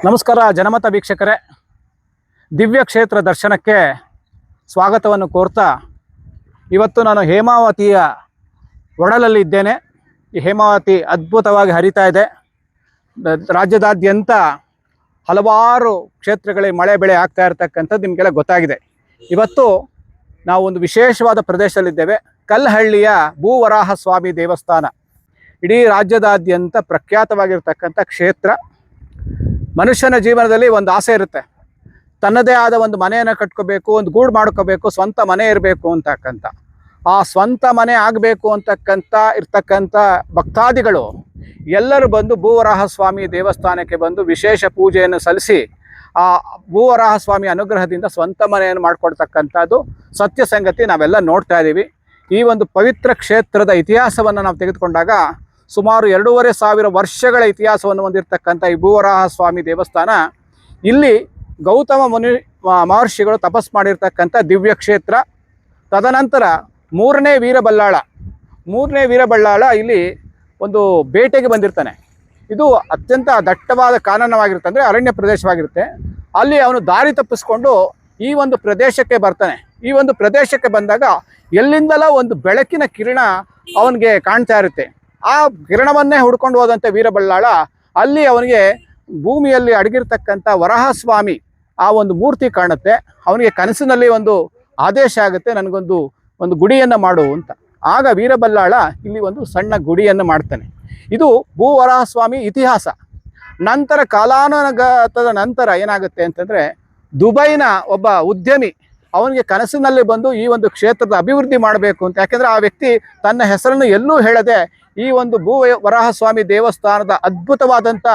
ನಮಸ್ಕಾರ ಜನಮತ ವೀಕ್ಷಕರೇ, ದಿವ್ಯ ಕ್ಷೇತ್ರ ದರ್ಶನಕ್ಕೆ ಸ್ವಾಗತವನ್ನು ಕೋರ್ತಾ ಇವತ್ತು ನಾನು ಹೇಮಾವತಿಯ ಒಡಲಲ್ಲಿ ಇದ್ದೇನೆ. ಈ ಹೇಮಾವತಿ ಅದ್ಭುತವಾಗಿ ಹರಿತಾ ಇದೆ. ರಾಜ್ಯದಾದ್ಯಂತ ಹಲವಾರು ಕ್ಷೇತ್ರಗಳಿಗೆ ಮಳೆ ಬೆಳೆ ಆಗ್ತಾ ಇರತಕ್ಕಂಥದ್ದು ನಿಮಗೆಲ್ಲ ಗೊತ್ತಾಗಿದೆ. ಇವತ್ತು ನಾವು ಒಂದು ವಿಶೇಷವಾದ ಪ್ರದೇಶದಲ್ಲಿದ್ದೇವೆ. ಕಲ್ಲಹಳ್ಳಿಯ ಭೂವರಾಹ ಸ್ವಾಮಿ ದೇವಸ್ಥಾನ ಇಡೀ ರಾಜ್ಯದಾದ್ಯಂತ ಪ್ರಖ್ಯಾತವಾಗಿರ್ತಕ್ಕಂಥ ಕ್ಷೇತ್ರ. ಮನುಷ್ಯನ ಜೀವನದಲ್ಲಿ ಒಂದು ಆಸೆ ಇರುತ್ತೆ, ತನ್ನದೇ ಆದ ಒಂದು ಮನೆಯನ್ನು ಕಟ್ಕೋಬೇಕು, ಒಂದು ಗೂಡು ಮಾಡ್ಕೋಬೇಕು, ಸ್ವಂತ ಮನೆ ಇರಬೇಕು ಅಂತಕ್ಕಂಥ. ಆ ಸ್ವಂತ ಮನೆ ಆಗಬೇಕು ಇರ್ತಕ್ಕಂಥ ಭಕ್ತಾದಿಗಳು ಎಲ್ಲರೂ ಬಂದು ಭೂವರಾಹ ಸ್ವಾಮಿ ದೇವಸ್ಥಾನಕ್ಕೆ ಬಂದು ವಿಶೇಷ ಪೂಜೆಯನ್ನು ಸಲ್ಲಿಸಿ ಆ ಭೂವರಾಹ ಸ್ವಾಮಿ ಅನುಗ್ರಹದಿಂದ ಸ್ವಂತ ಮನೆಯನ್ನು ಮಾಡಿಕೊಡ್ತಕ್ಕಂಥದ್ದು ಸತ್ಯ ಸಂಗತಿ ನಾವೆಲ್ಲ ನೋಡ್ತಾ ಇದ್ದೀವಿ. ಈ ಒಂದು ಪವಿತ್ರ ಕ್ಷೇತ್ರದ ಇತಿಹಾಸವನ್ನು ನಾವು ತೆಗೆದುಕೊಂಡಾಗ ಸುಮಾರು 2,500 ವರ್ಷಗಳ ಇತಿಹಾಸವನ್ನು ಹೊಂದಿರತಕ್ಕಂಥ ಈ ಭೂವರಾಹ ಸ್ವಾಮಿ ದೇವಸ್ಥಾನ, ಇಲ್ಲಿ ಗೌತಮ ಮಹರ್ಷಿಗಳು ತಪಸ್ ಮಾಡಿರ್ತಕ್ಕಂಥ ದಿವ್ಯ ಕ್ಷೇತ್ರ. ತದನಂತರ ಮೂರನೇ ವೀರಬಲ್ಲಾಳ ಇಲ್ಲಿ ಒಂದು ಬೇಟೆಗೆ ಬಂದಿರ್ತಾನೆ. ಇದು ಅತ್ಯಂತ ದಟ್ಟವಾದ ಕಾನನವಾಗಿರುತ್ತೆ, ಅಂದರೆ ಅರಣ್ಯ ಪ್ರದೇಶವಾಗಿರುತ್ತೆ. ಅಲ್ಲಿ ಅವನು ದಾರಿ ತಪ್ಪಿಸ್ಕೊಂಡು ಈ ಒಂದು ಪ್ರದೇಶಕ್ಕೆ ಬರ್ತಾನೆ. ಈ ಒಂದು ಪ್ರದೇಶಕ್ಕೆ ಬಂದಾಗ ಎಲ್ಲಿಂದಲೋ ಒಂದು ಬೆಳಕಿನ ಕಿರಣ ಅವನಿಗೆ ಕಾಣ್ತಾ ಇರುತ್ತೆ. ಆ ಕಿರಣವನ್ನೇ ಹುಡ್ಕೊಂಡು ಹೋದಂಥ ವೀರಬಲ್ಲಾಳ ಅಲ್ಲಿ ಅವನಿಗೆ ಭೂಮಿಯಲ್ಲಿ ಅಡಗಿರ್ತಕ್ಕಂಥ ವರಾಹಸ್ವಾಮಿ ಆ ಒಂದು ಮೂರ್ತಿ ಕಾಣುತ್ತೆ. ಅವನಿಗೆ ಕನಸಿನಲ್ಲಿ ಒಂದು ಆದೇಶ ಆಗುತ್ತೆ, ನನಗೊಂದು ಗುಡಿಯನ್ನು ಮಾಡು ಅಂತ. ಆಗ ವೀರಬಲ್ಲಾಳ ಇಲ್ಲಿ ಒಂದು ಸಣ್ಣ ಗುಡಿಯನ್ನು ಮಾಡ್ತಾನೆ. ಇದು ಭೂವರಾಹಸ್ವಾಮಿ ಇತಿಹಾಸ. ನಂತರ ಕಾಲಾನುಗತದ ನಂತರ ಏನಾಗುತ್ತೆ ಅಂತಂದರೆ, ದುಬೈನ ಒಬ್ಬ ಉದ್ಯಮಿ ಅವನಿಗೆ ಕನಸಿನಲ್ಲಿ ಬಂದು ಈ ಒಂದು ಕ್ಷೇತ್ರದ ಅಭಿವೃದ್ಧಿ ಮಾಡಬೇಕು ಅಂತ. ಯಾಕೆಂದರೆ ಆ ವ್ಯಕ್ತಿ ತನ್ನ ಹೆಸರನ್ನು ಎಲ್ಲೂ ಹೇಳದೆ ಈ ಒಂದು ಭೂವರಾಹಸ್ವಾಮಿ ದೇವಸ್ಥಾನದ ಅದ್ಭುತವಾದಂಥ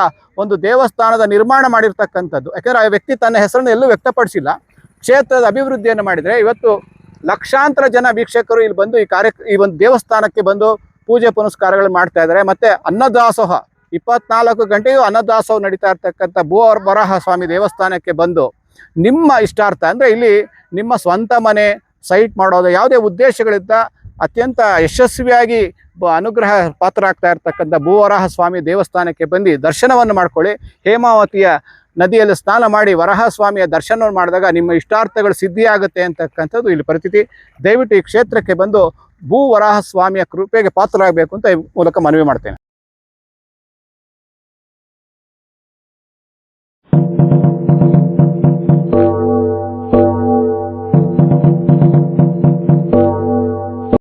ಒಂದು ದೇವಸ್ಥಾನದ ನಿರ್ಮಾಣ ಮಾಡಿರ್ತಕ್ಕಂಥದ್ದು. ಯಾಕೆಂದರೆ ಆ ವ್ಯಕ್ತಿ ತನ್ನ ಹೆಸರನ್ನು ಎಲ್ಲೂ ವ್ಯಕ್ತಪಡಿಸಿಲ್ಲ. ಕ್ಷೇತ್ರದ ಅಭಿವೃದ್ಧಿಯನ್ನು ಮಾಡಿದರೆ ಇವತ್ತು ಲಕ್ಷಾಂತರ ಜನ ವೀಕ್ಷಕರು ಇಲ್ಲಿ ಬಂದು ಈ ಒಂದು ದೇವಸ್ಥಾನಕ್ಕೆ ಬಂದು ಪೂಜೆ ಪುನಸ್ಕಾರಗಳು ಮಾಡ್ತಾ ಇದ್ದಾರೆ. ಮತ್ತು ಅನ್ನದಾಸೋಹ 24 ಗಂಟೆಯೂ ಅನ್ನದಾಸೋಹ ನಡೀತಾ ಇರ್ತಕ್ಕಂಥ ಭೂವರಾಹ ಸ್ವಾಮಿ ದೇವಸ್ಥಾನಕ್ಕೆ ಬಂದು ನಿಮ್ಮ ಇಷ್ಟಾರ್ಥ, ಅಂದರೆ ಇಲ್ಲಿ ನಿಮ್ಮ ಸ್ವಂತ ಮನೆ ಸೈಟ್ ಮಾಡೋದು ಯಾವುದೇ ಉದ್ದೇಶಗಳಿಂದ ಅತ್ಯಂತ ಯಶಸ್ವಿಯಾಗಿ ಅನುಗ್ರಹ ಪಾತ್ರರಾಗ್ತಾ ಇರ್ತಕ್ಕಂಥ ಭೂವರಾಹ ಸ್ವಾಮಿ ದೇವಸ್ಥಾನಕ್ಕೆ ಬಂದು ದರ್ಶನವನ್ನು ಮಾಡ್ಕೊಳ್ಳಿ. ಹೇಮಾವತಿಯ ನದಿಯಲ್ಲಿ ಸ್ನಾನ ಮಾಡಿ ವರಾಹ ಸ್ವಾಮಿಯ ದರ್ಶನವನ್ನು ಮಾಡಿದಾಗ ನಿಮ್ಮ ಇಷ್ಟಾರ್ಥಗಳು ಸಿದ್ಧಿಯಾಗುತ್ತೆ ಅಂತಕ್ಕಂಥದ್ದು ಇಲ್ಲಿ ಪ್ರತೀತಿ. ದಯವಿಟ್ಟು ಈ ಕ್ಷೇತ್ರಕ್ಕೆ ಬಂದು ಭೂವರಾಹ ಸ್ವಾಮಿಯ ಕೃಪೆಗೆ ಪಾತ್ರರಾಗಬೇಕು ಅಂತ ಈ ಮೂಲಕ ಮನವಿ ಮಾಡ್ತೇನೆ.